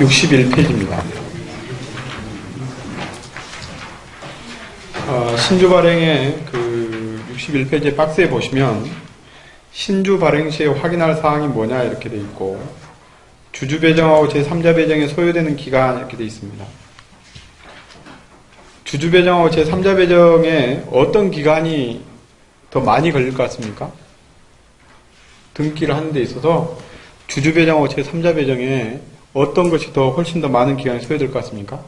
61페이지입니다. 신주 발행의 그 61페이지 박스에 보시면 신주 발행 시에 확인할 사항이 뭐냐 이렇게 되어 있고, 주주 배정하고 제3자 배정에 소요되는 기간 이렇게 되어 있습니다. 주주 배정하고 제3자 배정에 어떤 기간이 더 많이 걸릴 것 같습니까? 등기를 하는 데 있어서 주주 배정하고 제3자 배정에 어떤 것이 더 훨씬 더 많은 기간이 소요될 것 같습니까?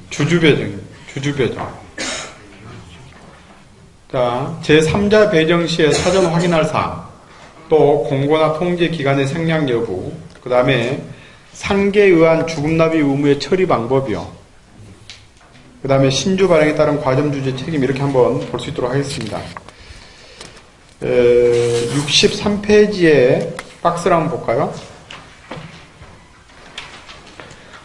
주주 배정입니다. 주주 배정. 자, 제3자 배정 시에 사전 확인할 사항, 또 공고나 통지 기간의 생략 여부, 그 다음에 상계에 의한 주금납입 의무의 처리 방법이요, 그 다음에 신주 발행에 따른 과점주주의 책임, 이렇게 한번 볼 수 있도록 하겠습니다. 63페이지에 박스를 한번 볼까요?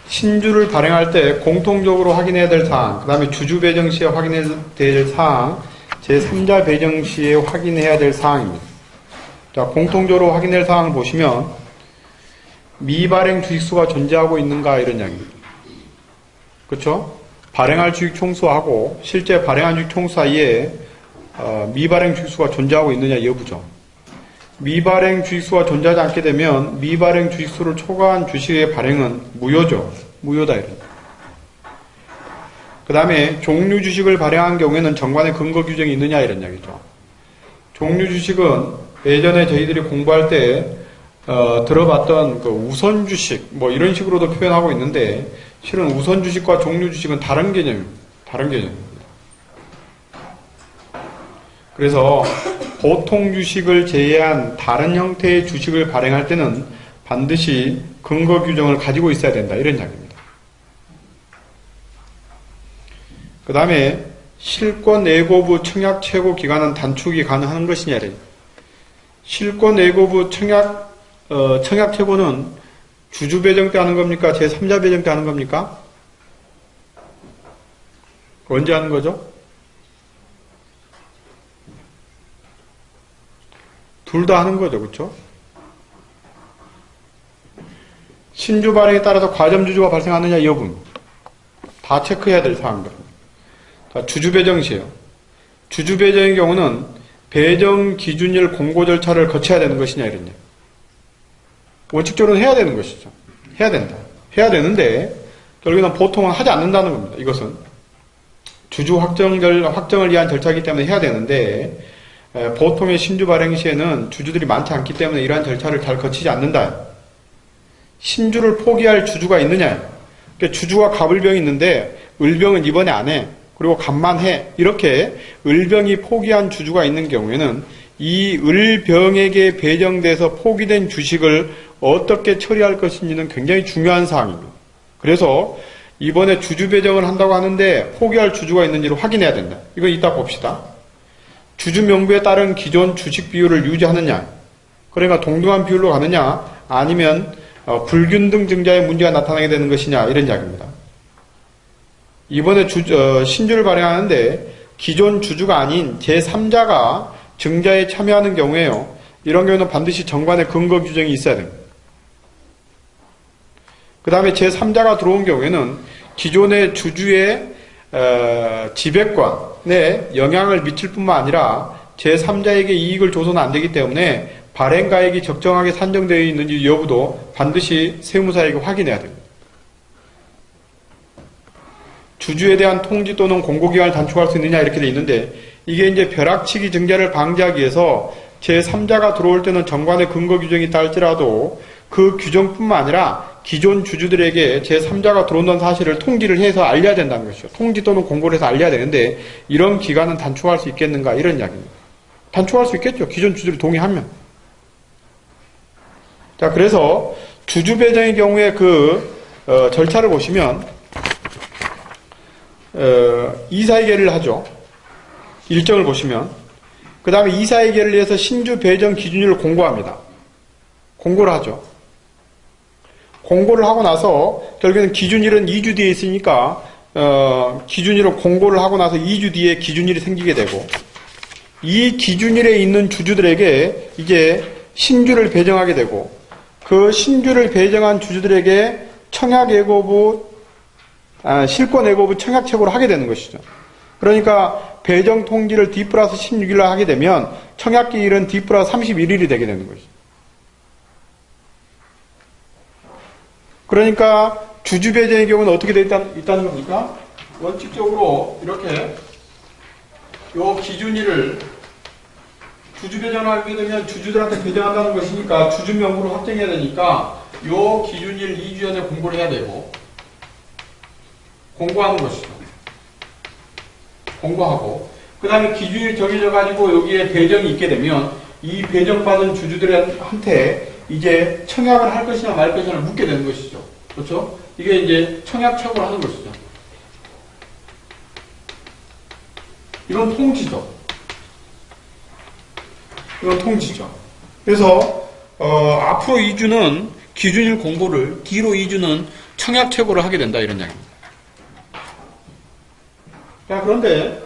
신주를 발행할 때 공통적으로 확인해야 될 사항, 그 다음에 주주 배정 시에 확인해야 될 사항, 제3자 배정 시에 확인해야 될 사항입니다. 자, 공통적으로 확인할 사항을 보시면 미발행 주식수가 존재하고 있는가 이런 이야기입니다. 그렇죠? 발행할 주식 총수하고 실제 발행한 주식 총수 사이에 미발행 주식수가 존재하고 있느냐 여부죠. 미발행 주식수가 존재하지 않게 되면 미발행 주식수를 초과한 주식의 발행은 무효죠. 무효다 이런. 그 다음에 종류 주식을 발행한 경우에는 정관의 근거 규정이 있느냐 이런 이야기죠. 종류 주식은 예전에 저희들이 공부할 때 들어봤던 그 우선 주식 뭐 이런 식으로도 표현하고 있는데, 실은 우선 주식과 종류 주식은 다른 개념입니다. 다른 개념입니다. 그래서 보통 주식을 제외한 다른 형태의 주식을 발행할 때는 반드시 근거 규정을 가지고 있어야 된다 이런 이야기입니다. 그 다음에 실권 예고부 청약 최고 기간은 단축이 가능한 것이냐래. 실권 예고부 청약 최고는 주주 배정 때 하는 겁니까? 제3자 배정 때 하는 겁니까? 언제 하는 거죠? 둘 다 하는 거죠. 그렇죠? 신주 발행에 따라서 과점주주가 발생하느냐 여부입니다. 다 체크해야 될 사항들입니다. 자, 주주 배정 시에요. 주주 배정의 경우는 배정 기준일 공고 절차를 거쳐야 되는 것이냐 이랬냐. 원칙적으로는 해야 되는 것이죠. 해야 된다. 해야 되는데 결국에는 보통은 하지 않는다는 겁니다. 이것은 주주 확정을 위한 절차이기 때문에 해야 되는데, 보통의 신주 발행 시에는 주주들이 많지 않기 때문에 이러한 절차를 잘 거치지 않는다. 신주를 포기할 주주가 있느냐. 그러니까 주주가 갑을병이 있는데 을병은 이번에 안 해. 그리고 갑만 해. 이렇게 을병이 포기한 주주가 있는 경우에는 이 을병에게 배정돼서 포기된 주식을 어떻게 처리할 것인지는 굉장히 중요한 사항입니다. 그래서 이번에 주주 배정을 한다고 하는데 포기할 주주가 있는지를 확인해야 된다. 이건 이따 봅시다. 주주 명부에 따른 기존 주식 비율을 유지하느냐, 그러니까 동등한 비율로 가느냐, 아니면 불균등 증자의 문제가 나타나게 되는 것이냐 이런 이야기입니다. 이번에 신주를 발행하는데 기존 주주가 아닌 제3자가 증자에 참여하는 경우에요, 이런 경우는 반드시 정관의 근거 규정이 있어야 됩니다. 그 다음에 제3자가 들어온 경우에는 기존의 주주의 지배권에 영향을 미칠 뿐만 아니라 제3자에게 이익을 줘서는 안 되기 때문에 발행가액이 적정하게 산정되어 있는지 여부도 반드시 세무사에게 확인해야 됩니다. 주주에 대한 통지 또는 공고기간을 단축할 수 있느냐 이렇게 돼 있는데, 이게 이제 벼락치기 증자를 방지하기 위해서 제3자가 들어올 때는 정관의 근거 규정이 있다 할지라도 그 규정뿐만 아니라 기존 주주들에게 제3자가 들어온다는 사실을 통지를 해서 알려야 된다는 것이죠. 통지 또는 공고를 해서 알려야 되는데, 이런 기간은 단축할 수 있겠는가 이런 이야기입니다. 단축할 수 있겠죠. 기존 주주들이 동의하면. 자, 그래서 주주 배정의 경우에 절차를 보시면 이사회계를 하죠. 일정을 보시면 그 다음에 이사회계를 위해서 신주 배정 기준일을 공고합니다. 공고를 하죠. 공고를 하고 나서 결국에는 기준일은 2주 뒤에 있으니까 기준일을 공고를 하고 나서 2주 뒤에 기준일이 생기게 되고, 이 기준일에 있는 주주들에게 이제 신주를 배정하게 되고 그 신주를 배정한 주주들에게 실권예고부 청약책으로 하게 되는 것이죠. 그러니까 배정 통지를 D 플러스 16일로 하게 되면 청약기일은 D 플러스 31일이 되게 되는 것이죠. 그러니까 주주 배정의 경우는 어떻게 되어 있다는 겁니까? 원칙적으로 이렇게 요 기준일을 주주 배정하게 되면 주주들한테 배정한다는 것이니까 주주 명부로 확정해야 되니까 요 기준일 2주 전에 공고를 해야 되고 공고하는 것이죠. 공고하고 그 다음에 기준일 정해져 가지고 여기에 배정이 있게 되면 이 배정받은 주주들한테 이제 청약을 할 것이냐 말 것이냐를 묻게 되는 것이죠. 그렇죠? 이게 이제 청약책으로 하는 것이죠. 이건 통지죠. 이건 통지죠. 그래서 앞으로 2주는 기준일 공고를, 뒤로 2주는 청약책으로 하게 된다 이런 이야기입니다. 자, 그런데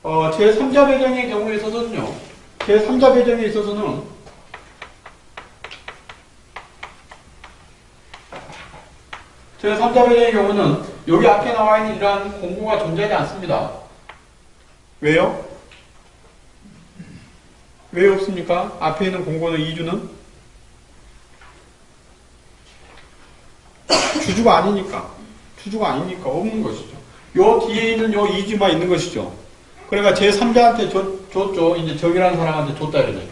제3자 배정의 경우에 있어서는요. 제3자 배정에 있어서는 제3자 배정의 경우는 여기 앞에 나와 있는 이러한 공고가 존재하지 않습니다. 왜요? 왜 없습니까? 앞에 있는 공고는 2주는 주주가 아니니까 없는 것이죠. 요 뒤에 있는 요 2주만 있는 것이죠. 그러니까 제3자한테 줬죠. 이제 정이라는 사람한테 줬다 이러죠.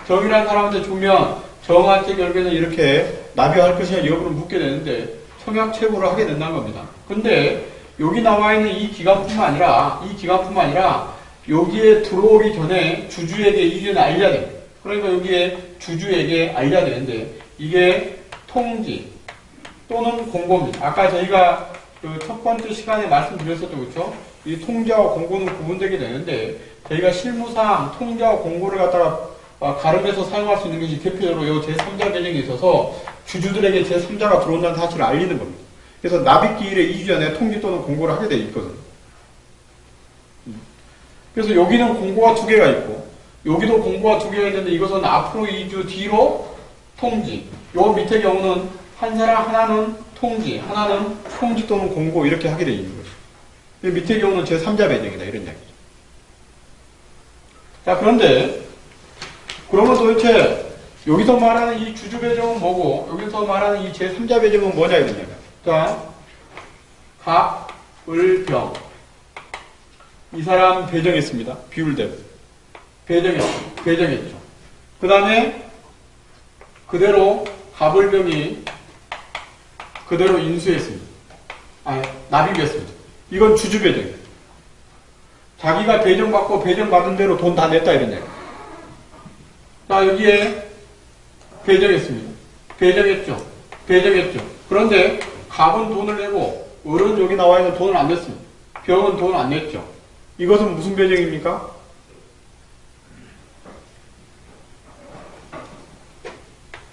정이라는 사람한테 주면 정한테 결국에는 이렇게 납입할 것이냐 여부를 묻게 되는데 청약책으로 하게 된다는 겁니다. 근데 여기 나와 있는 이 기간뿐만 아니라 여기에 들어오기 전에 주주에게 이 기준을 알려야 됩니다. 그러니까 여기에 주주에게 알려야 되는데 이게 통지 또는 공고입니다. 아까 저희가 그 첫 번째 시간에 말씀드렸었죠. 그렇죠? 이 통지와 공고는 구분되게 되는데 저희가 실무상 통지와 공고를 갖다가 가름해서 사용할 수 있는 것이 대표적으로 이 제3자 배정에 있어서 주주들에게 제3자가 들어온다는 사실을 알리는 겁니다. 그래서 납입기일에 2주 전에 통지 또는 공고를 하게 되어 있거든요. 그래서 여기는 공고가 2개가 있고 여기도 공고가 2개가 있는데 이것은 앞으로 2주 뒤로 통지. 요 밑에 경우는 한 사람 하나는 통지, 하나는 통지 또는 공고 이렇게 하게 되어 있는 거죠. 밑에 경우는 제3자 배정이다 이런 이야기죠. 자, 그런데 그러면 도대체 여기서 말하는 이 주주 배정은 뭐고 여기서 말하는 이 제3자 배정은 뭐냐 이런 이야기죠. 자, 갑, 을, 병 이 사람 배정했습니다. 비율대로. 배정했죠. 그 다음에 그대로 갑을병이 그대로 인수했습니다. 납입했습니다. 이건 주주 배정이에요. 자기가 배정받고 배정받은 대로 돈 다 냈다 이런 얘기예요. 자, 여기에 배정했습니다. 배정했죠. 그런데 갑은 돈을 내고 을은 여기 나와 있는 돈을 안 냈습니다. 병은 돈을 안 냈죠. 이것은 무슨 배정입니까?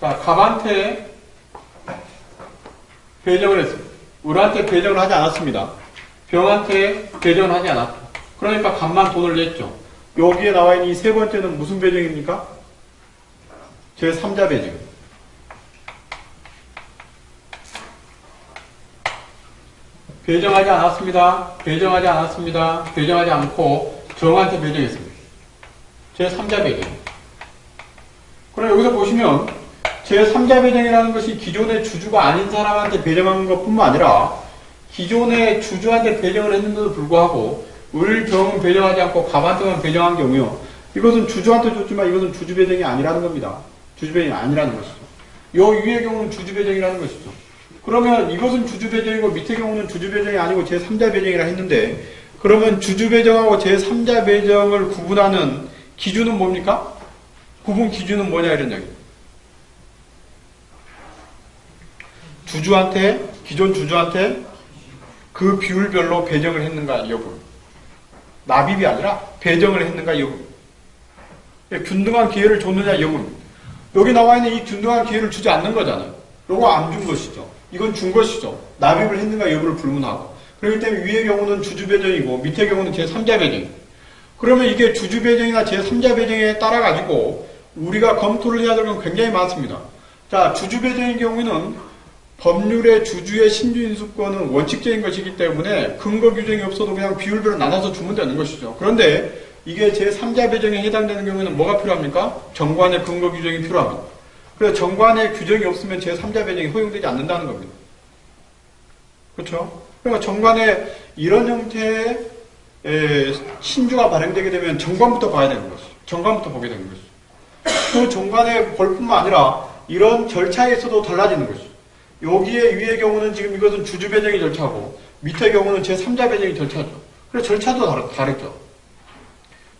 자, 갑한테 배정을 했습니다. 을한테 배정을 하지 않았습니다. 병한테 배정을 하지 않았죠. 그러니까 갑만 돈을 냈죠. 여기에 나와 있는 이 세 번째는 무슨 배정입니까? 제3자 배정. 배정하지 않았습니다. 배정하지 않고 정한테 배정했습니다. 제3자 배정. 그럼 여기서 보시면 제3자 배정이라는 것이 기존의 주주가 아닌 사람한테 배정한 것뿐만 아니라 기존의 주주한테 배정을 했는데도 불구하고 을, 병은 배정하지 않고 갑한테만 배정한 경우요. 이것은 주주한테 줬지만 이것은 주주 배정이 아니라는 겁니다. 주주 배정이 아니라는 것이죠. 요 위의 경우는 주주 배정이라는 것이죠. 그러면 이것은 주주 배정이고 밑의 경우는 주주 배정이 아니고 제3자 배정이라 했는데 그러면 주주 배정하고 제3자 배정을 구분하는 기준은 뭡니까? 구분 기준은 뭐냐 이런 이야기. 기존 주주한테 그 비율별로 배정을 했는가 여부. 납입이 아니라 배정을 했는가 여부. 균등한 기회를 줬느냐 여부입니다. 여기 나와 있는 이 균등한 기회를 주지 않는 거잖아요. 요거 안 준 것이죠. 이건 준 것이죠. 납입을 했는가 여부를 불문하고. 그렇기 때문에 위의 경우는 주주 배정이고 밑의 경우는 제3자 배정이고. 그러면 이게 주주 배정이나 제3자 배정에 따라 가지고 우리가 검토를 해야 될 건 굉장히 많습니다. 자, 주주 배정의 경우에는 법률의 주주의 신주 인수권은 원칙적인 것이기 때문에 근거 규정이 없어도 그냥 비율별로 나눠서 주면 되는 것이죠. 그런데 이게 제3자 배정에 해당되는 경우에는 뭐가 필요합니까? 정관의 근거 규정이 필요합니다. 그래서 정관의 규정이 없으면 제3자 배정이 허용되지 않는다는 겁니다. 그렇죠? 그러니까 정관에 이런 형태의 신주가 발행되게 되면 정관부터 봐야 되는 것이죠. 정관부터 보게 되는 것이죠. 그 정관에 볼 뿐만 아니라 이런 절차에서도 달라지는 것이죠. 여기에 위의 경우는 지금 이것은 주주 배정의 절차고 밑의 경우는 제3자 배정의 절차죠. 그래서 절차도 다르죠.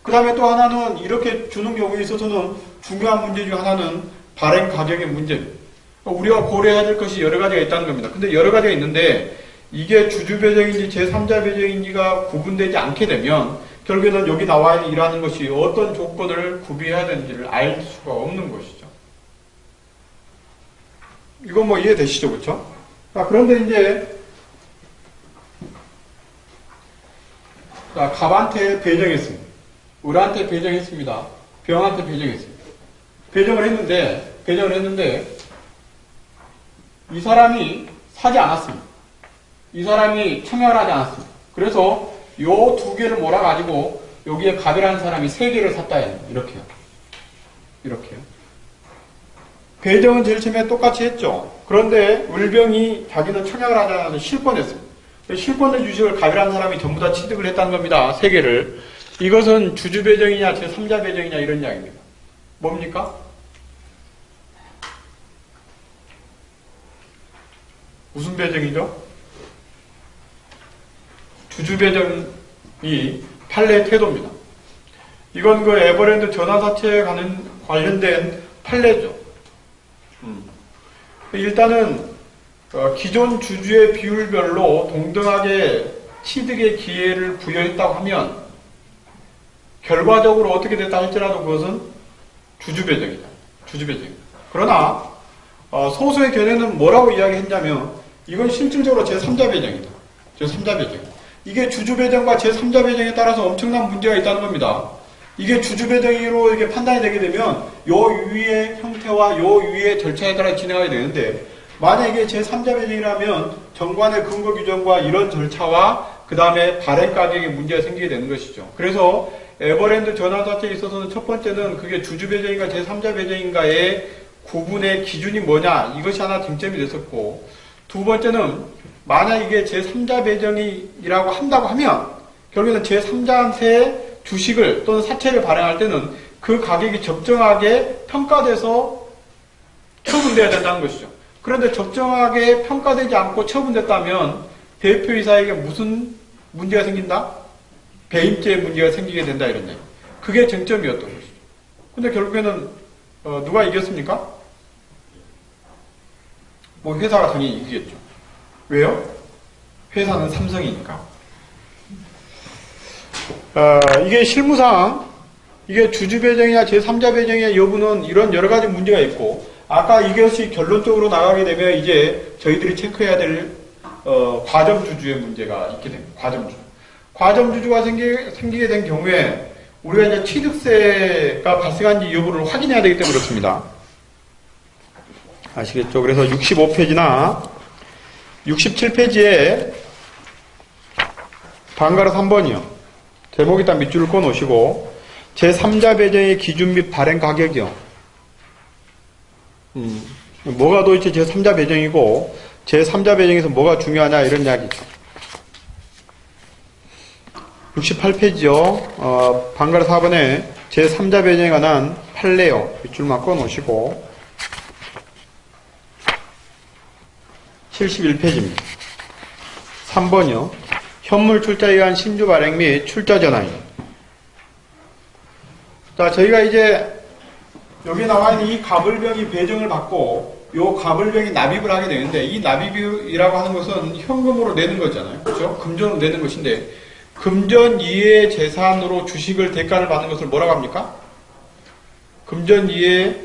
그 다음에 또 하나는 이렇게 주는 경우에 있어서는 중요한 문제 중 하나는 발행 가격의 문제입니다. 우리가 고려해야 될 것이 여러 가지가 있다는 겁니다. 근데 여러 가지가 있는데 이게 주주 배정인지 제3자 배정인지가 구분되지 않게 되면 결국에는 여기 나와 있는 일하는 것이 어떤 조건을 구비해야 되는지를 알 수가 없는 것이죠. 이건 뭐 이해되시죠? 그렇죠? 자, 그런데 이제 자, 갑한테 배정했습니다. 을한테 배정했습니다. 병한테 배정했습니다. 배정을 했는데 이 사람이 사지 않았습니다. 이 사람이 청약을 하지 않았습니다. 그래서 요 두 개를 몰아가지고 여기에 갑이라는 사람이 세 개를 샀다 해요. 이렇게요. 배정은 제일 처음에 똑같이 했죠. 그런데 을병이 자기는 청약을 하지 않아서 실권했습니다. 실권의 주식을 갑이라는 사람이 전부 다 취득을 했다는 겁니다. 세 개를. 이것은 주주 배정이냐 제3자 배정이냐 이런 이야기입니다. 뭡니까? 무슨 배정이죠? 주주 배정이 판례 태도입니다. 이건 그 에버랜드 전환사채에 관련된 판례죠. 일단은 기존 주주의 비율별로 동등하게 취득의 기회를 부여했다고 하면 결과적으로 어떻게 됐다 할지라도 그것은 주주 배정이다. 그러나 소수의 견해는 뭐라고 이야기했냐면 이건 실질적으로 제3자 배정이다. 이게 주주 배정과 제3자 배정에 따라서 엄청난 문제가 있다는 겁니다. 이게 주주 배정으로 이게 판단이 되게 되면 요 위의 형태와 요 위의 절차에 따라 진행하게 되는데 만약에 제3자 배정이라면 정관의 근거 규정과 이런 절차와 그 다음에 발행 가격에 문제가 생기게 되는 것이죠. 그래서 에버랜드 전환사채에 있어서는 첫 번째는 그게 주주 배정인가 제3자 배정인가의 구분의 기준이 뭐냐 이것이 하나 쟁점이 됐었고 두 번째는 만약 이게 제3자 배정이라고 한다고 하면 결국에는 제3자한테 주식을 또는 사채를 발행할 때는 그 가격이 적정하게 평가돼서 처분돼야 된다는 것이죠. 그런데 적정하게 평가되지 않고 처분됐다면 대표이사에게 무슨 문제가 생긴다? 배임죄 문제가 생기게 된다 이런 얘기. 그게 쟁점이었던 것이죠. 근데 결국에는 누가 이겼습니까? 뭐 회사가 당연히 이기겠죠. 왜요? 회사는 삼성이니까. 이게 실무상 이게 주주 배정이냐 제3자 배정의 여부는 이런 여러 가지 문제가 있고 아까 이것이 결론적으로 나가게 되면 이제 저희들이 체크해야 될 과점주주의 문제가 있게 됩니다. 과점주주가 생기게 된 경우에 우리가 이제 취득세가 발생한지 여부를 확인해야 되기 때문에 그렇습니다. 아시겠죠? 그래서 65페이지나 67페이지에 방가로 3번이요. 제목에다 밑줄을 꺼 놓으시고 제3자 배정의 기준 및 발행 가격이요. 뭐가 도대체 제3자 배정이고 제3자 배정에서 뭐가 중요하냐 이런 이야기죠. 68페이지요. 방가로 4번에 제3자 배정에 관한 판례요. 밑줄만 꺼 놓으시고 71페이지입니다. 3번이요. 현물 출자에 의한 신주 발행 및 출자 전환입니다. 자, 저희가 이제 여기 나와 있는 이 갑을병이 배정을 받고 요 갑을병이 납입을 하게 되는데 이 납입이라고 하는 것은 현금으로 내는 거잖아요. 그렇죠? 금전으로 내는 것인데 금전 이외의 재산으로 주식을 대가를 받는 것을 뭐라고 합니까? 금전 이외의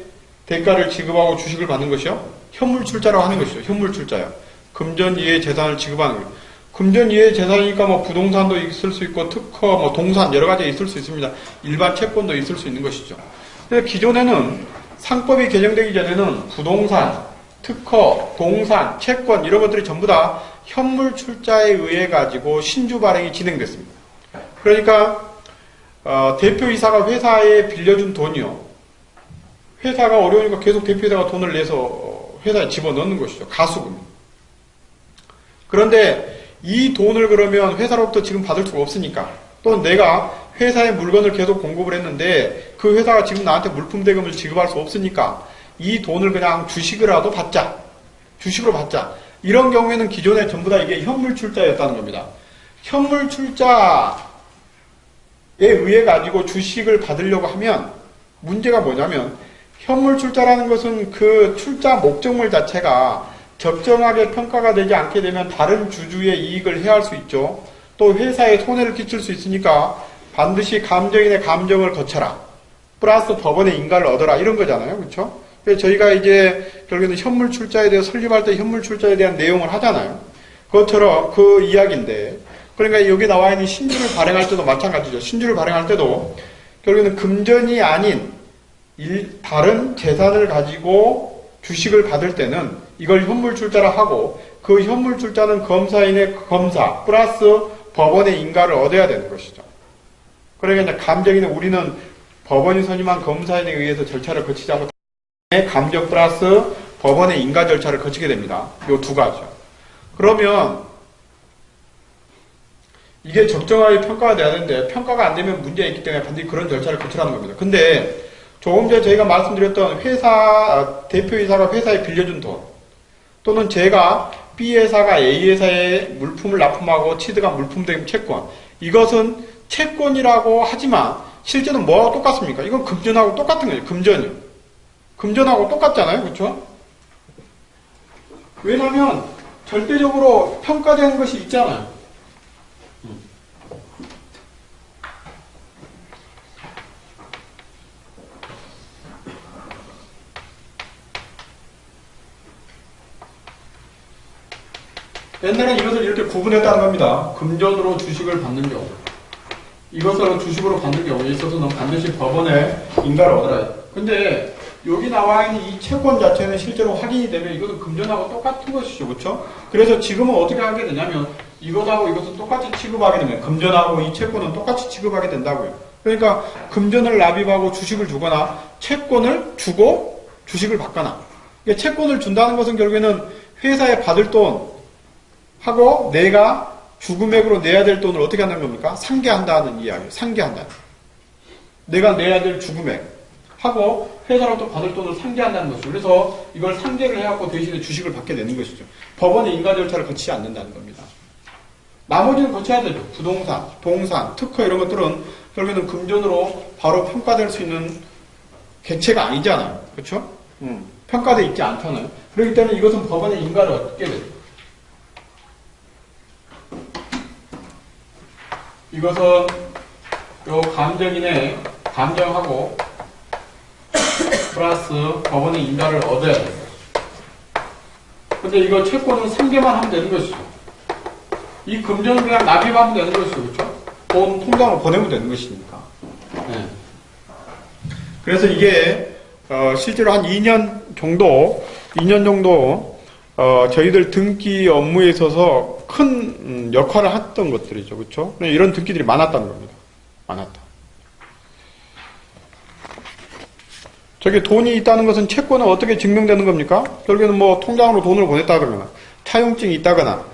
대가를 지급하고 주식을 받는 것이요? 현물 출자라고 하는 것이죠. 현물 출자요. 금전 이외의 재산을 지급하는 거예요. 금전 이외의 재산이니까 뭐 부동산도 있을 수 있고 특허, 뭐 동산 여러 가지 있을 수 있습니다. 일반 채권도 있을 수 있는 것이죠. 그래서 기존에는 상법이 개정되기 전에는 부동산, 특허, 동산, 채권 이런 것들이 전부 다 현물 출자에 의해 가지고 신주 발행이 진행됐습니다. 그러니까 대표이사가 회사에 빌려준 돈이요. 회사가 어려우니까 계속 대표이사가 돈을 내서 회사에 집어넣는 것이죠. 가수금. 그런데 이 돈을 그러면 회사로부터 지금 받을 수가 없으니까 또는 내가 회사에 물건을 계속 공급을 했는데 그 회사가 지금 나한테 물품 대금을 지급할 수 없으니까 이 돈을 그냥 주식으로라도 받자. 주식으로 받자. 이런 경우에는 기존에 전부 다 이게 현물 출자였다는 겁니다. 현물 출자에 의해 가지고 주식을 받으려고 하면 문제가 뭐냐면 현물 출자라는 것은 그 출자 목적물 자체가 적정하게 평가가 되지 않게 되면 다른 주주의 이익을 해할 수 있죠. 또 회사에 손해를 끼칠 수 있으니까 반드시 감정인의 감정을 거쳐라. 플러스 법원의 인가를 얻어라. 이런 거잖아요. 그렇죠? 그래서 저희가 이제 결국에는 현물 출자에 대해 설립할 때 현물 출자에 대한 내용을 하잖아요. 그것처럼 그 이야기인데 그러니까 여기 나와 있는 신주를 발행할 때도 마찬가지죠. 신주를 발행할 때도 결국에는 금전이 아닌 다른 재산을 가지고 주식을 받을 때는 이걸 현물 출자라 하고 그 현물 출자는 검사인의 검사 플러스 법원의 인가를 얻어야 되는 것이죠. 그러니까 이제 감정인은 우리는 법원이 선임한 검사인에 의해서 절차를 거치지 않고 감정 플러스 법원의 인가 절차를 거치게 됩니다. 요 두 가지죠. 그러면 이게 적정하게 평가가 돼야 되는데 평가가 안 되면 문제가 있기 때문에 반드시 그런 절차를 거치라는 겁니다. 근데 조금 전에 저희가 말씀드렸던 대표이사가 회사에 빌려준 돈 또는 제가 B회사가 A회사에 물품을 납품하고 취득한 물품대금 채권 이것은 채권이라고 하지만 실제는 뭐하고 똑같습니까? 이건 금전하고 똑같은 거예요. 금전이요. 금전하고 똑같잖아요. 그렇죠? 왜냐하면 절대적으로 평가되는 것이 있잖아요. 옛날에 이것을 이렇게 구분했다는 겁니다. 금전으로 주식을 받는 경우 이것을 주식으로 받는 경우에 있어서는 반드시 법원의 인가를 얻어야 돼요. 근데 여기 나와 있는 이 채권 자체는 실제로 확인이 되면 이것은 금전하고 똑같은 것이죠. 그렇죠? 그래서 지금은 어떻게 하게 되냐면 이것하고 이것은 똑같이 취급하게 되면 금전하고 이 채권은 똑같이 취급하게 된다고요. 그러니까 금전을 납입하고 주식을 주거나 채권을 주고 주식을 받거나 그러니까 채권을 준다는 것은 결국에는 회사에 받을 돈 하고 내가 주금액으로 내야 될 돈을 어떻게 한다는 겁니까? 상계한다는 이야기예요. 상계한다. 내가 내야 될 주금액 하고 회사로부터 받을 돈을 상계한다는 것이죠. 그래서 이걸 상계를 해갖고 대신에 주식을 받게 되는 것이죠. 법원의 인가 절차를 거치지 않는다는 겁니다. 나머지는 거쳐야 되죠. 부동산, 동산, 특허 이런 것들은 결국에는 금전으로 바로 평가될 수 있는 객체가 아니잖아요. 그렇죠? 평가되어 있지 않잖아요. 그렇기 때문에 이것은 법원의 인가를 얻게 되죠. 이것은 요 감정인의 감정하고 플러스 법원의 인가를 얻어야 돼요. 근데 이거 채권은 상계만 하면 되는 것이죠. 이 금전은 그냥 납입하면 되는 것이죠. 그렇죠? 돈 통장으로 보내면 되는 것이니까. 네. 그래서 이게 실제로 한 2년 정도 저희들 등기 업무에 있어서 큰 역할을 했던 것들이죠. 그렇죠? 이런 등기들이 많았다는 겁니다. 많았다. 저게 돈이 있다는 것은 채권은 어떻게 증명되는 겁니까? 결국에는 뭐 통장으로 돈을 보냈다거나 차용증이 있다거나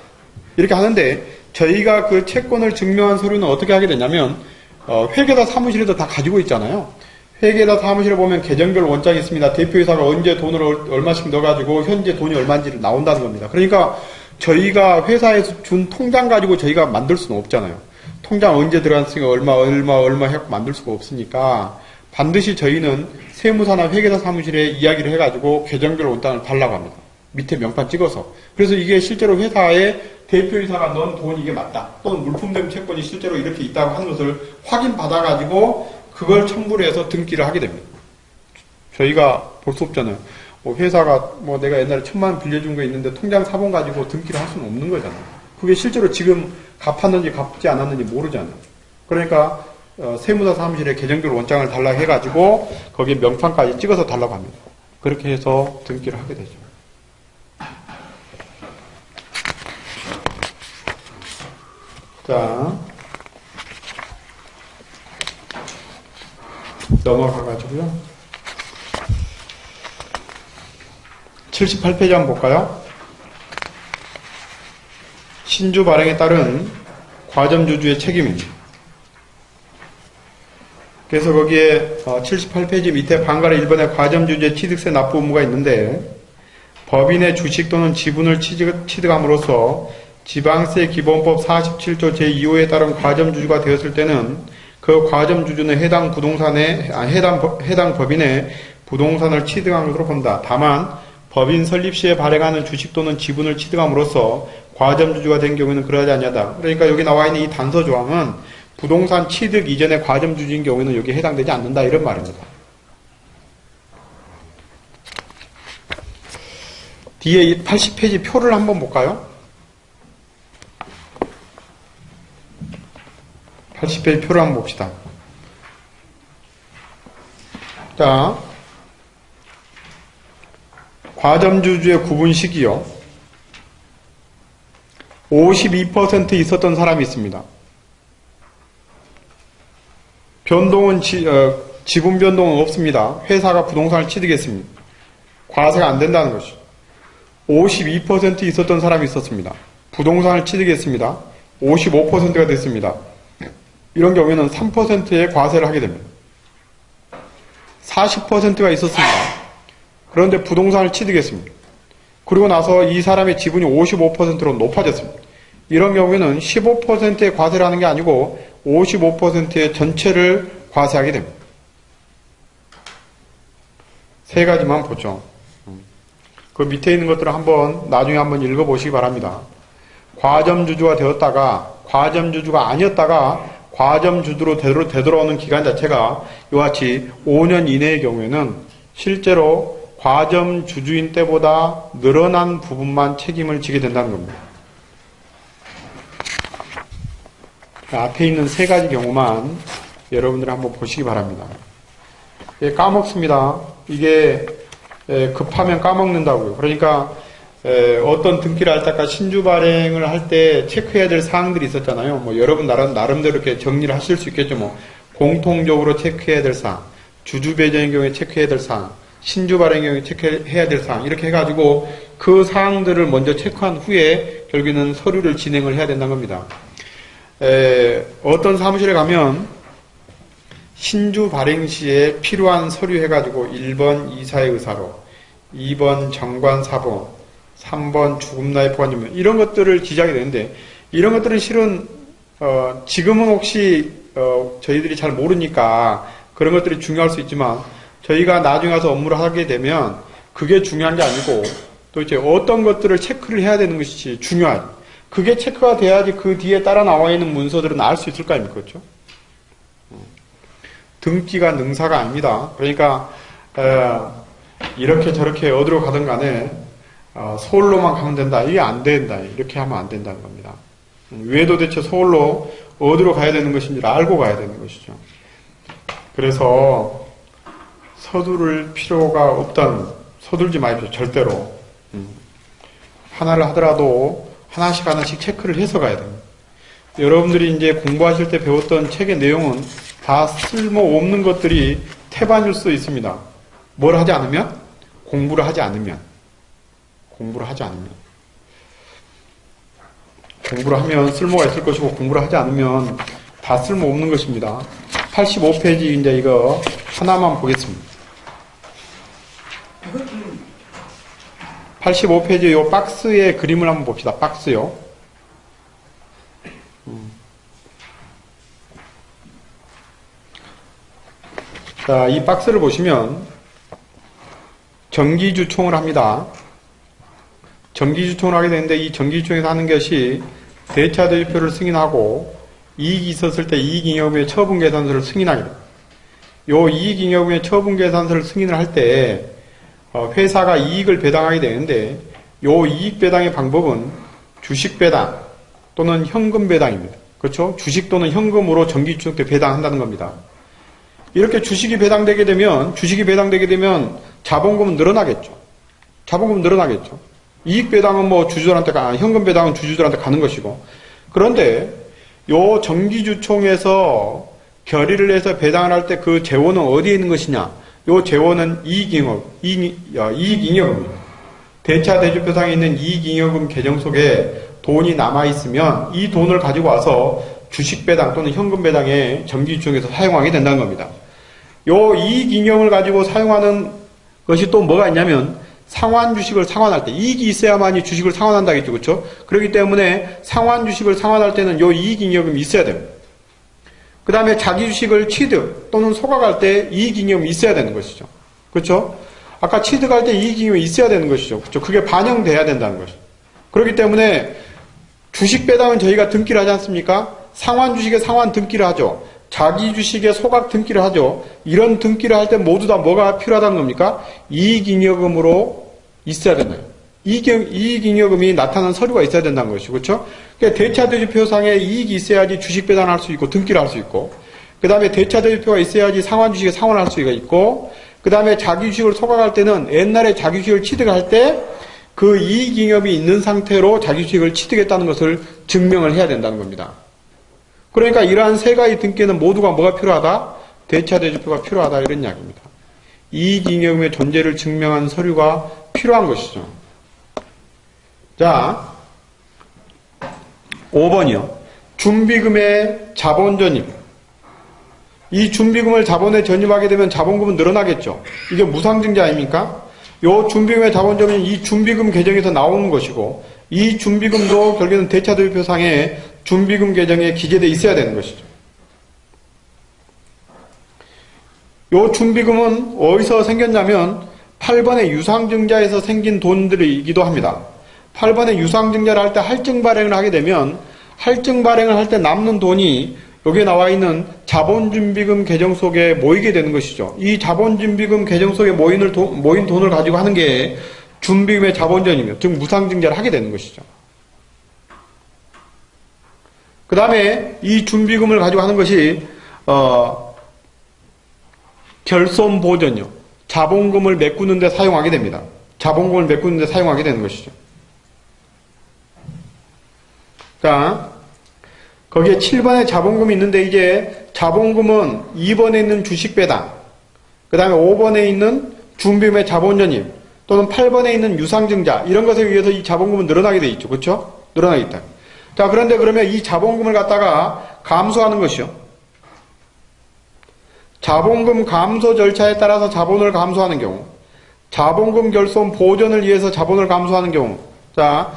이렇게 하는데 저희가 그 채권을 증명한 서류는 어떻게 하게 되냐면 회계사 사무실에도 다 가지고 있잖아요. 회계사 사무실에 보면 계정별 원장이 있습니다. 대표이사가 언제 돈을 얼마씩 넣어가지고 현재 돈이 얼마인지를 나온다는 겁니다. 그러니까 저희가 회사에서 준 통장 가지고 저희가 만들 수는 없잖아요. 통장 언제 들어갔으니까 얼마 해갖고 만들 수가 없으니까 반드시 저희는 세무사나 회계사 사무실에 이야기를 해가지고 계정별 원장을 달라고 합니다. 밑에 명판 찍어서. 그래서 이게 실제로 회사에 대표이사가 넣은 돈이 이게 맞다. 또는 물품대금 채권이 실제로 이렇게 있다고 하는 것을 확인받아가지고 그걸 첨부를 해서 등기를 하게 됩니다. 저희가 볼 수 없잖아요. 회사가 내가 옛날에 1,000만 원 빌려준 거 있는데 통장 사본 가지고 등기를 할 수는 없는 거잖아요. 그게 실제로 지금 갚았는지 갚지 않았는지 모르잖아요. 그러니까 세무사 사무실에 계정별 원장을 달라고 해가지고 거기에 명판까지 찍어서 달라고 합니다. 그렇게 해서 등기를 하게 되죠. 자, 넘어가가지고요. 78페이지 한번 볼까요? 신주 발행에 따른 과점주주의 책임입니다. 그래서 거기에 78페이지 밑에 방가래 1번에 과점주주의 취득세 납부 의무가 있는데 법인의 주식 또는 지분을 취득함으로써 지방세 기본법 47조 제2호에 따른 과점주주가 되었을 때는 그 과점주주는 해당 법인의 부동산을 취득한 것으로 본다. 다만 법인 설립 시에 발행하는 주식 또는 지분을 취득함으로써 과점주주가 된 경우에는 그러하지 아니하다. 그러니까 여기 나와 있는 이 단서 조항은 부동산 취득 이전에 과점주주인 경우에는 여기에 해당되지 않는다 이런 말입니다. 뒤에 80페이지 표를 한번 볼까요? 80페이지 표를 한번 봅시다. 자, 과점주주의 구분 시기요. 52% 있었던 사람이 있습니다. 변동은 지분 변동은 없습니다. 회사가 부동산을 취득했습니다. 과세가 안 된다는 것이죠. 52% 있었던 사람이 있었습니다. 부동산을 취득했습니다. 55%가 됐습니다. 이런 경우에는 3%의 과세를 하게 됩니다. 40%가 있었습니다. 그런데 부동산을 취득했습니다. 그리고 나서 이 사람의 지분이 55%로 높아졌습니다. 이런 경우에는 15%의 과세를 하는 게 아니고 55%의 전체를 과세하게 됩니다. 세 가지만 보죠. 그 밑에 있는 것들을 나중에 한번 읽어보시기 바랍니다. 과점주주가 되었다가 과점주주가 아니었다가 과점주주로 되돌아오는 기간 자체가 이와 같이 5년 이내의 경우에는 실제로 과점주주인 때보다 늘어난 부분만 책임을 지게 된다는 겁니다. 앞에 있는 세 가지 경우만 여러분들이 한번 보시기 바랍니다. 까먹습니다. 이게 급하면 까먹는다고요. 그러니까 어떤 등기를 할 때까 신주 발행을 할 때 체크해야 될 사항들이 있었잖아요. 뭐 여러분 나름대로 이렇게 정리를 하실 수 있겠죠. 뭐 공통적으로 체크해야 될 사항, 주주 배정의 경우에 체크해야 될 사항, 신주 발행의 경우에 체크해야 될 사항 이렇게 해가지고 그 사항들을 먼저 체크한 후에 결국에는 서류를 진행을 해야 된다는 겁니다. 어떤 사무실에 가면 신주 발행 시에 필요한 서류 해가지고 1번 이사의 의사로, 2번 정관 사본, 3번 죽음나이 포괄유무 이런 것들을 기재하게 되는데 이런 것들은 실은 지금은 혹시 저희들이 잘 모르니까 그런 것들이 중요할 수 있지만 저희가 나중에 가서 업무를 하게 되면 그게 중요한 게 아니고 또 이제 어떤 것들을 체크를 해야 되는 것이 중요하죠. 그게 체크가 돼야지 그 뒤에 따라 나와 있는 문서들은 알 수 있을 거 아닙니까? 그렇죠? 등기가 능사가 아닙니다. 그러니까 이렇게 저렇게 어디로 가든 간에 서울로만 가면 된다. 이게 안 된다. 이렇게 하면 안 된다는 겁니다. 왜 도대체 서울로 어디로 가야 되는 것인지를 알고 가야 되는 것이죠. 그래서 서두를 필요가 없다는, 서둘지 마십시오. 절대로. 하나를 하더라도 하나씩 체크를 해서 가야 됩니다. 여러분들이 이제 공부하실 때 배웠던 책의 내용은 다 쓸모없는 것들이 태반일 수 있습니다. 뭘 하지 않으면? 공부를 하지 않으면. 공부를 하면 쓸모가 있을 것이고 공부를 하지 않으면 다 쓸모없는 것입니다. 85페이지 이제 이거 하나만 보겠습니다. 85페이지 이 박스의 그림을 한번 봅시다. 박스요. 자, 이 박스를 보시면 정기주총을 합니다. 정기주총을 하게 되는데 이 정기주총에서 하는 것이 대차대표를 승인하고 이익이 있었을 때 이익잉여금의 처분계산서를 승인하게 됩니다. 요 이익잉여금의 처분계산서를 승인을 할 때 회사가 이익을 배당하게 되는데 요 이익 배당의 방법은 주식 배당, 또는 현금 배당입니다. 그렇죠? 주식 또는 현금으로 정기주총 때 배당한다는 겁니다. 이렇게 주식이 배당되게 되면 자본금은 늘어나겠죠. 자본금은 늘어나겠죠. 이익 배당은 뭐 주주들한테 현금 배당은 주주들한테 가는 것이고. 그런데 요 정기주총에서 결의를 해서 배당을 할 때 그 재원은 어디에 있는 것이냐? 요 재원은 이익잉여금입니다. 대차 대조표상에 있는 이익잉여금 계정 속에 돈이 남아있으면 이 돈을 가지고 와서 주식 배당 또는 현금 배당에 정기주총에서 사용하게 된다는 겁니다. 요 이익잉여금을 가지고 사용하는 것이 또 뭐가 있냐면 상환 주식을 상환할 때 이익이 있어야만이 주식을 상환한다겠죠. 그렇죠? 그렇기 때문에 상환 주식을 상환할 때는 요 이익잉여금이 있어야 됩니다. 그 다음에 자기 주식을 취득 또는 소각할 때 이익잉여금이 있어야 되는 것이죠. 그렇죠? 아까 취득할 때 이익잉여금이 있어야 되는 것이죠. 그렇죠? 그게 반영돼야 된다는 것이죠. 그렇기 때문에 주식 배당은 저희가 등기를 하지 않습니까? 상환 주식에 상환 등기를 하죠. 자기 주식에 소각 등기를 하죠. 이런 등기를 할 때 모두 다 뭐가 필요하다는 겁니까? 이익잉여금으로 있어야 된다. 이익잉여금이 나타나는 서류가 있어야 된다는 것이죠. 그렇죠? 그러니까 대차대조표상에 이익이 있어야지 주식 배당을 할 수 있고 등기를 할 수 있고, 그 다음에 대차대조표가 있어야지 상환 주식에 상환할 수가 있고, 그 다음에 자기 주식을 소각할 때는 옛날에 자기 주식을 취득할 때 그 이익잉여금이 있는 상태로 자기 주식을 취득했다는 것을 증명을 해야 된다는 겁니다. 그러니까 이러한 세 가지 등기는 모두가 뭐가 필요하다? 대차대조표가 필요하다 이런 이야기입니다. 이익잉여금의 존재를 증명한 서류가 필요한 것이죠. 자, 5번이요. 준비금의 자본 전입. 이 준비금을 자본에 전입하게 되면 자본금은 늘어나겠죠. 이게 무상증자 아닙니까? 요 준비금의 자본 전입은 이 준비금 계정에서 나오는 것이고, 이 준비금도 결국에는 대차대조표상에 준비금 계정에 기재되어 있어야 되는 것이죠. 요 준비금은 어디서 생겼냐면 8번의 유상증자에서 생긴 돈들이기도 합니다. 8번의 유상증자를 할 때 할증 발행을 하게 되면 할증 발행을 할 때 남는 돈이 여기에 나와 있는 자본준비금 계정 속에 모이게 되는 것이죠. 이 자본준비금 계정 속에 모인 돈을 가지고 하는 게 준비금의 자본전이며, 즉 무상증자를 하게 되는 것이죠. 그 다음에 이 준비금을 가지고 하는 것이 결손보전이요. 자본금을 메꾸는 데 사용하게 됩니다. 자본금을 메꾸는 데 사용하게 되는 것이죠. 자, 거기에 7번에 자본금이 있는데 이제 자본금은 2번에 있는 주식배당, 그 다음에 5번에 있는 준비금의 자본전입, 또는 8번에 있는 유상증자, 이런 것에 의해서 이 자본금은 늘어나게 돼 있죠. 그렇죠? 늘어나게 있다. 자, 그런데 그러면 이 자본금을 갖다가 감소하는 것이요. 자본금 감소 절차에 따라서 자본을 감소하는 경우, 자본금 결손 보전을 위해서 자본을 감소하는 경우. 자,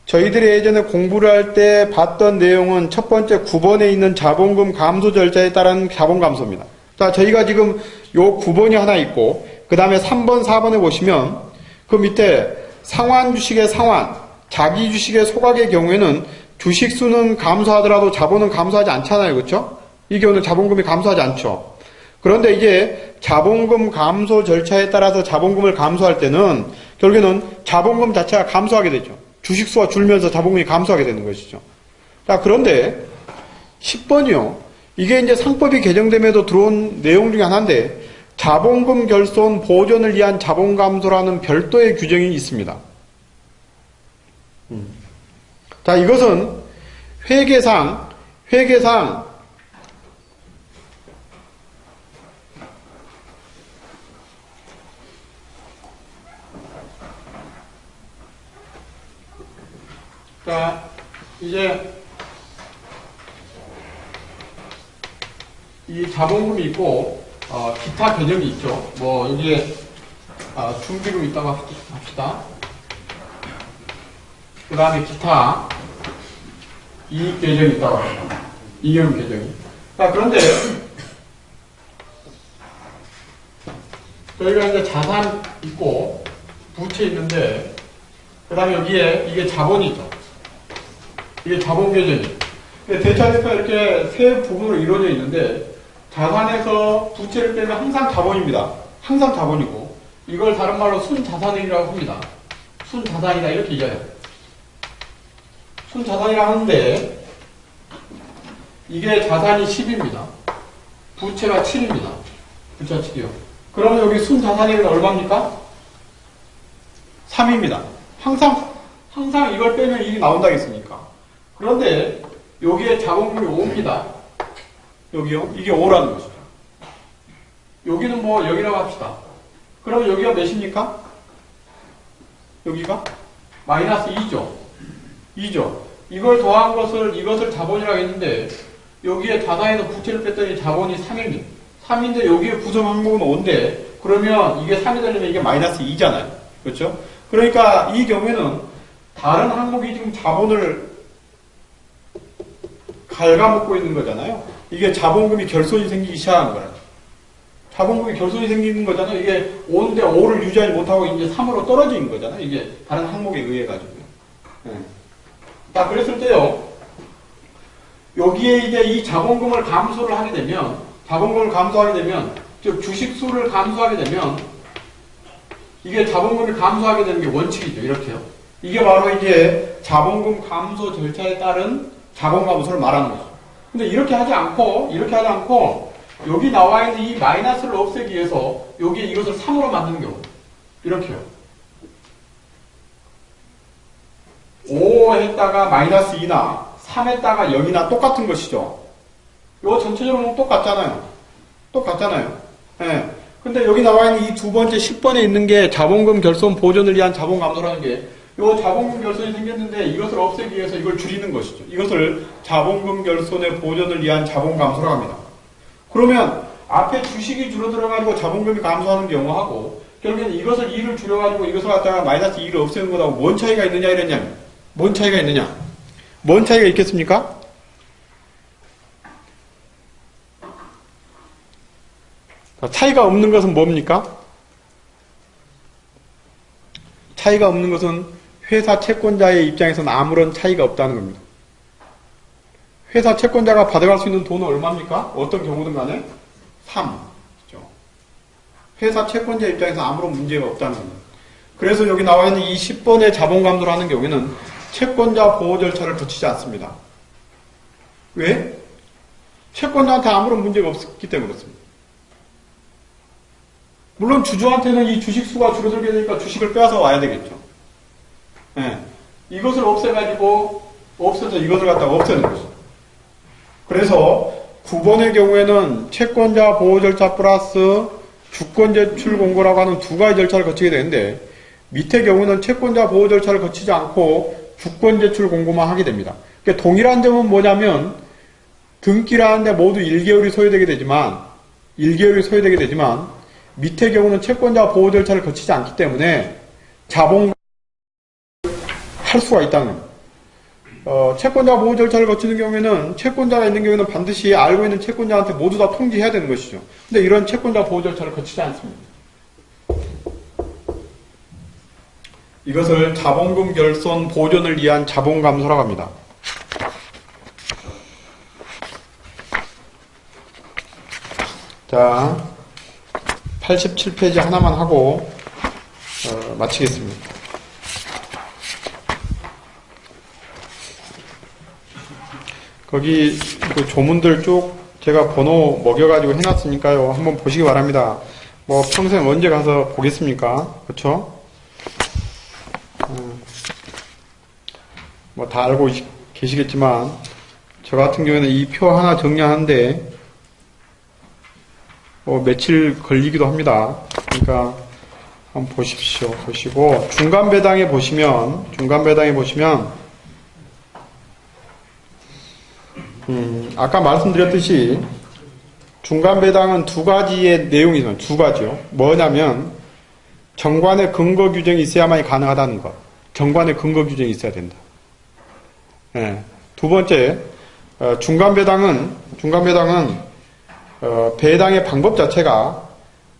저희들이 예전에 공부를 할 때 봤던 내용은 첫 번째 9번에 있는 자본금 감소 절차에 따른 자본 감소입니다. 자, 저희가 지금 요 9번이 하나 있고, 그 다음에 3번, 4번에 보시면 그 밑에 상환 주식의 상환, 자기 주식의 소각의 경우에는 주식 수는 감소하더라도 자본은 감소하지 않잖아요. 그렇죠? 이 경우는 자본금이 감소하지 않죠. 그런데 이제 자본금 감소 절차에 따라서 자본금을 감소할 때는 결국에는 자본금 자체가 감소하게 되죠. 주식수가 줄면서 자본금이 감소하게 되는 것이죠. 자, 그런데 10번이요. 이게 이제 상법이 개정됨에도 들어온 내용 중에 하나인데, 자본금 결손 보존을 위한 자본 감소라는 별도의 규정이 있습니다. 자, 이것은 회계상 자, 이제 이 자본금이 있고 기타 계정이 있죠. 뭐 여기에 준비금 있다고 합시다. 그 다음에 기타 이익 계정이 있다고 합시다. 이익 계정이. 자, 그런데 저희가 이제 자산 있고 부채 있는데, 그 다음에 여기에 이게 자본이죠. 이게 자본 계정이에요. 대차대표가 이렇게 세 부분으로 이루어져 있는데, 자산에서 부채를 빼면 항상 자본입니다. 항상 자본이고, 이걸 다른 말로 순자산이라고 합니다. 순자산이다 이렇게 얘기해요. 순자산이라 하는데 이게 자산이 10입니다. 부채가 7입니다. 부채가 7이요. 그러면 여기 순자산이 얼마입니까? 3입니다. 항상 이걸 빼면 1이 나온다겠습니까? 그런데 여기에 자본금이 5입니다. 여기요? 이게 5라는 것이죠. 여기는 뭐 여기라고 합시다. 그러면 여기가 몇입니까? 여기가? 마이너스 2죠. 2죠. 이걸 더한 이것을 자본이라고 했는데 여기에 자산에서 부채를 뺐더니 자본이 3입니다. 3인데 여기에 부정 항목은 5인데 그러면 이게 3이 되려면 이게 마이너스 2잖아요. 그렇죠? 그러니까 이 경우에는 다른 항목이 지금 자본을 갉아먹고 있는 거잖아요. 이게 자본금이 결손이 생기기 시작한 거예요. 자본금이 결손이 생기는 거잖아요. 이게 5인데 5를 유지하지 못하고 이제 3으로 떨어지는 거잖아요. 이게 다른 항목에 의해 가지고요. 네. 자, 그랬을 때요. 여기에 이제 이 자본금을 감소하게 되면, 즉 주식수를 감소하게 되면, 이게 자본금이 감소하게 되는 게 원칙이죠. 이렇게요. 이게 바로 이제 자본금 감소 절차에 따른 자본 감소를 말하는 거죠. 근데 이렇게 하지 않고, 여기 나와 있는 이 마이너스를 없애기 위해서 여기에 이것을 3으로 만드는 경우. 이렇게요. 5 했다가 마이너스 2나 3 했다가 0이나 똑같은 것이죠. 이거 전체적으로 똑같잖아요. 예. 근데 여기 나와 있는 이 두 번째 10번에 있는 게 자본금 결손 보존을 위한 자본 감소라는 게 요 자본금 결손이 생겼는데 이것을 없애기 위해서 이걸 줄이는 것이죠. 이것을 자본금 결손의 보존을 위한 자본 감소라고 합니다. 그러면 앞에 주식이 줄어들어가지고 자본금이 감소하는 경우하고 결국엔 이것을 2를 줄여가지고 이것을 갖다가 마이너스 2를 없애는 것하고 뭔 차이가 있느냐 이랬냐면 뭔 차이가 있겠습니까? 차이가 없는 것은 뭡니까? 차이가 없는 것은 회사 채권자의 입장에서는 아무런 차이가 없다는 겁니다. 회사 채권자가 받아갈 수 있는 돈은 얼마입니까? 어떤 경우든 간에 3. 그렇죠? 회사 채권자 입장에서 아무런 문제가 없다는 겁니다. 그래서 여기 나와 있는 이 10번의 자본 감소를 하는 경우에는 채권자 보호 절차를 거치지 않습니다. 왜? 채권자한테 아무런 문제가 없기 때문에 그렇습니다. 물론 주주한테는 이 주식수가 줄어들게 되니까 주식을 빼앗아 와야 되겠죠. 네. 이것을 없애가지고 없애서 이것을 갖다가 없애는 거죠. 그래서 9번의 경우에는 채권자 보호 절차 플러스 주권 제출 공고라고 하는 두 가지 절차를 거치게 되는데 밑의 경우는 채권자 보호 절차를 거치지 않고 주권 제출 공고만 하게 됩니다. 그러니까 동일한 점은 뭐냐면 등기를 하는데 모두 1개월이 소요되게 되지만 밑의 경우는 채권자 보호 절차를 거치지 않기 때문에 자본 할 수가 있다는 겁니다. 채권자 보호 절차를 거치는 경우에는 채권자가 있는 경우에는 반드시 알고 있는 채권자한테 모두 다 통지해야 되는 것이죠. 근데 이런 채권자 보호 절차를 거치지 않습니다. 이것을 자본금 결손 보존을 위한 자본 감소라고 합니다. 자, 87페이지 하나만 하고 마치겠습니다. 거기 그 조문들 쭉 제가 번호 먹여가지고 해놨으니까요. 한번 보시기 바랍니다. 뭐 평생 언제 가서 보겠습니까? 그쵸? 뭐 다 알고 계시겠지만 저 같은 경우에는 이 표 하나 정리하는데 뭐 며칠 걸리기도 합니다. 그러니까 한번 보십시오. 보시고 중간 배당에 보시면 아까 말씀드렸듯이 중간 배당은 두 가지의 내용이 있어요. 두 가지요. 뭐냐면 정관의 근거 규정이 있어야만이 가능하다는 것. 정관의 근거 규정이 있어야 된다. 네. 두 번째, 중간 배당은 배당의 방법 자체가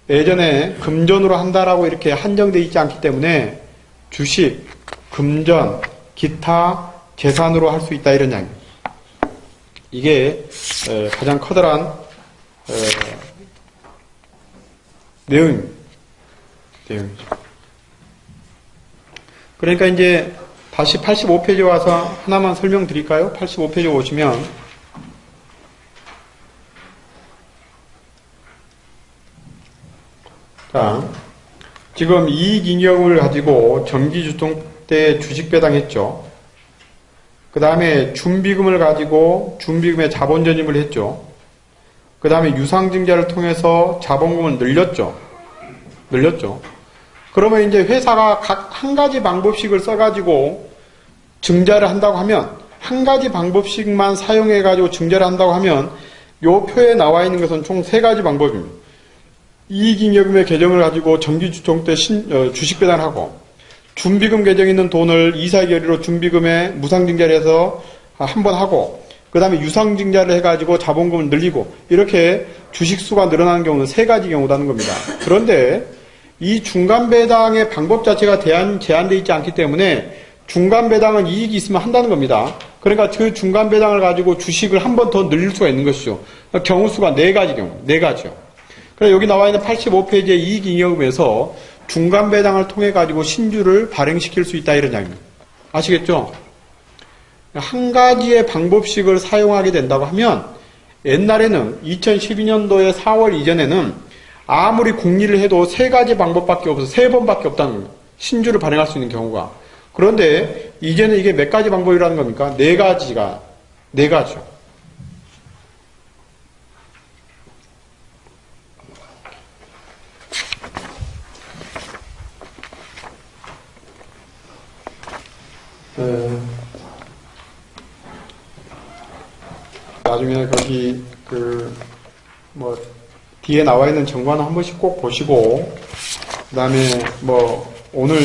예전에 금전으로 한다라고 이렇게 한정되어 있지 않기 때문에 주식, 금전, 기타 재산으로 할 수 있다 이런 이야기입니다. 이게 가장 커다란 내용이죠. 그러니까 이제 다시 85페이지 와서 하나만 설명드릴까요? 85페이지 오시면 자, 지금 이익잉여금을 가지고 정기주통 때 주식 배당했죠. 그 다음에 준비금을 가지고 준비금에 자본 전입을 했죠. 그 다음에 유상증자를 통해서 자본금을 늘렸죠. 그러면 이제 회사가 각 한 가지 방법씩을 써가지고 증자를 한다고 하면, 한 가지 방법씩만 사용해가지고 증자를 한다고 하면, 요 표에 나와 있는 것은 총 3가지 방법입니다. 이익잉여금의 계정을 가지고 정기주총 때 주식 배당을 하고, 준비금 계정에 있는 돈을 이사결의로 준비금에 무상증자를 해서 한번 하고, 그 다음에 유상증자를 해가지고 자본금을 늘리고, 이렇게 주식수가 늘어나는 경우는 3가지 경우라는 겁니다. 그런데 이 중간배당의 방법 자체가 제한되어 있지 않기 때문에 중간배당은 이익이 있으면 한다는 겁니다. 그러니까 그 중간배당을 가지고 주식을 한 번 더 늘릴 수가 있는 것이죠. 경우수가 4가지요. 그래서 여기 나와 있는 85페이지의 이익잉여금에서 중간배당을 통해 가지고 신주를 발행시킬 수 있다, 이런 이야기입니다. 아시겠죠? 한 가지의 방법씩을 사용하게 된다고 하면, 옛날에는 2012년도에 4월 이전에는 아무리 공리를 해도 3가지 방법밖에 없어서 3번밖에 없다는 겁니다. 신주를 발행할 수 있는 경우가. 그런데 이제는 이게 몇 가지 방법이라는 겁니까? 4가지요. 나중에 거기 뒤에 나와 있는 정관을 한 번씩 꼭 보시고, 그 다음에 오늘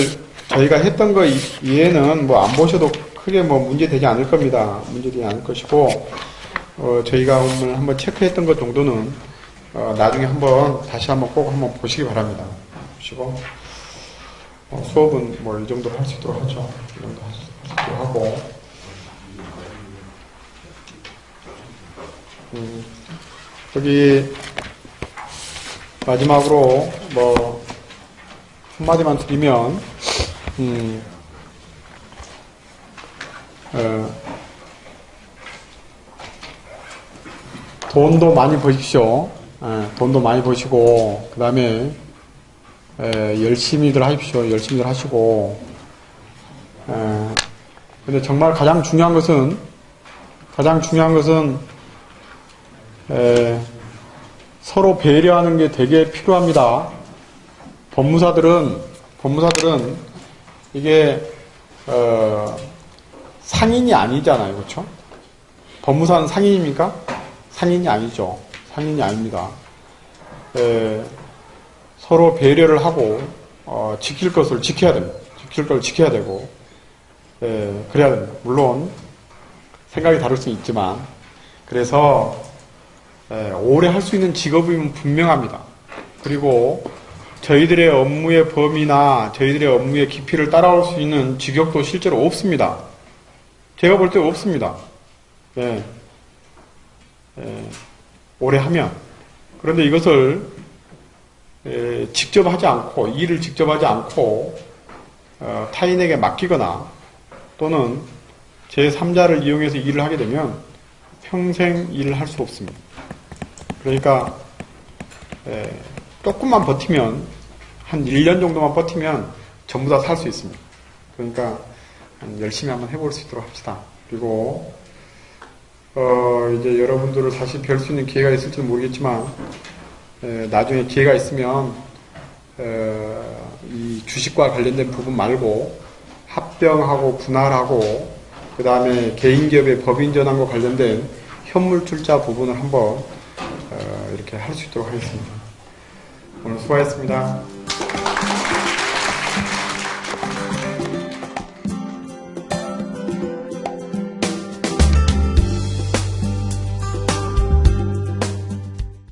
저희가 했던 거 이외에는 안 보셔도 크게 문제되지 않을 겁니다. 문제되지 않을 것이고, 저희가 오늘 한번 체크했던 것 정도는, 나중에 다시 꼭 한번 보시기 바랍니다. 보시고, 수업은 이 정도로 할 수 있도록 하죠. 이 정도 할 수 있도록 하고, 여기, 마지막으로 한마디만 드리면, 돈도 많이 버십시오. 돈도 많이 버시고, 그 다음에 열심히들 하십시오. 열심히들 하시고, 근데 정말 가장 중요한 것은 서로 배려하는 게 되게 필요합니다. 법무사들은 이게 상인이 아니잖아요, 그렇죠? 법무사는 상인입니까? 상인이 아니죠. 상인이 아닙니다. 서로 배려를 하고 지킬 것을 지켜야 됩니다. 지킬 걸 지켜야 되고, 그래야 됩니다. 물론 생각이 다를 수 있지만, 그래서 오래 할 수 있는 직업이면 분명합니다. 그리고 저희들의 업무의 범위나 저희들의 업무의 깊이를 따라올 수 있는 직업도 실제로 없습니다. 제가 볼 때 없습니다. 오래 하면. 그런데 이것을 직접 하지 않고, 일을 직접 하지 않고 타인에게 맡기거나 또는 제3자를 이용해서 일을 하게 되면 평생 일을 할 수 없습니다. 그러니까 조금만 버티면, 한 1년 정도만 버티면 전부 다 살 수 있습니다. 그러니까 열심히 한번 해볼 수 있도록 합시다. 그리고 이제 여러분들을 다시 뵐 수 있는 기회가 있을지는 모르겠지만, 나중에 기회가 있으면 이 주식과 관련된 부분 말고 합병하고 분할하고 그 다음에 개인기업의 법인전환과 관련된 현물출자 부분을 한번 이렇게 할 수 있도록 하겠습니다. 오늘 수고하셨습니다.